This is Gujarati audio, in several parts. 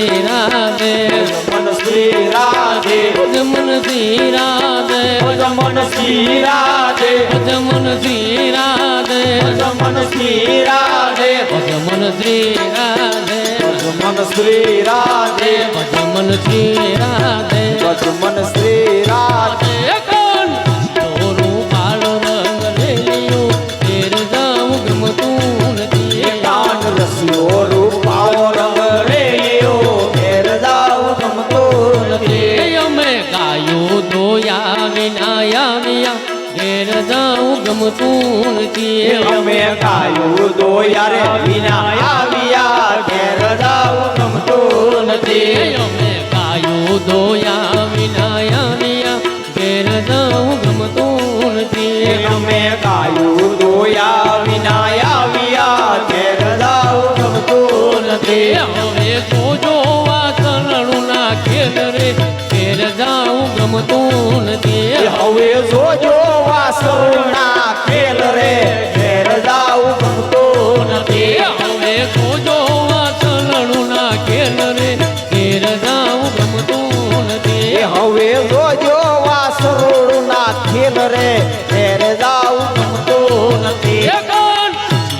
શ્રી રાધે ભજ મન શ્રી રાધે ભજ મન શ્રી રાધે ભજ મન શ્રી રાધે ભજ મન શ્રી રાધે ભજ મન શ્રી રાધે ભજ મન શ્રી રાધે ભજ મન શ્રી રાધે ભજ મન શ્રી રાધે ભજ મન શ્રી રાધે કોણ ચોરું કાળો રંગ લેલિયો તેર જાઉં ગમતું નથી કાન રસ્યો રૂપાળો રંગ રેલિયો ઘેર જાઉં ગમતું નથી અમે ગાયો ધોયા વિના આવ્યા ઘેર જાઉં ગમતું નથી અમે ગાયું દોયા રે વિના આવ્યા ઘેર જાઉં ગમતું નથી અમે ગાયો ધોયા વિના આવ્યા ઘેર જાઉં ગમતું નથી અમે ગાયું દોયા વિના આવ્યા ઘેર જાઉં ગમતું નથી હવે જોજો વાસણું ના ખેલ રે ઘેર જાઉં ગમતું નથી હવે જોજો વાસણના ખેલ રે ઘેર જાઉં ગમતું નથી હવે જોજો વાસણું ના ખેલ રે ઘેર જાઉં ગમતું નથી હવે જોજો વાસણના ખેલ રે ઘેર જાઉં ગમતું નથી કોણ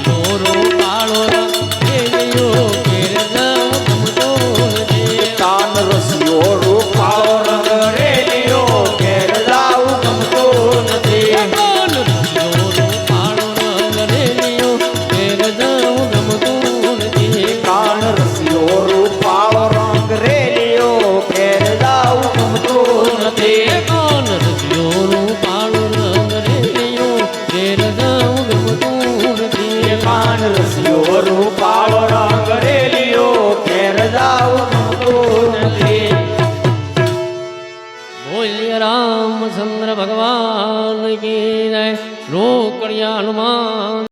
ચોરો કાળો રંગ લેલિયો ઘેર જાઉં ગમતું નથી કાન રસ્યો રૂપાળો રંગ રેલિયો ઘેર જાઉં ગમતું નથી કોણ ચોરો કાળો રંગ લેલિયો ઘેર જાઉં ગમતું નથી કાન રસ્યો રૂપાળો રંગ રેલિયો ઘેર જાઉં ગમતું નથી કોણ રસિયો કાળો રંગ લેલિયો ઘેર જાઉં ગમતું નથી કાન રસ્યો રૂપાળો રંગ રેલિયો ઘેર જાઉં ગમતું નથી બોલ્ય રામચંદ્ર ભગવાન કી જય રોકડિયા હનુમાન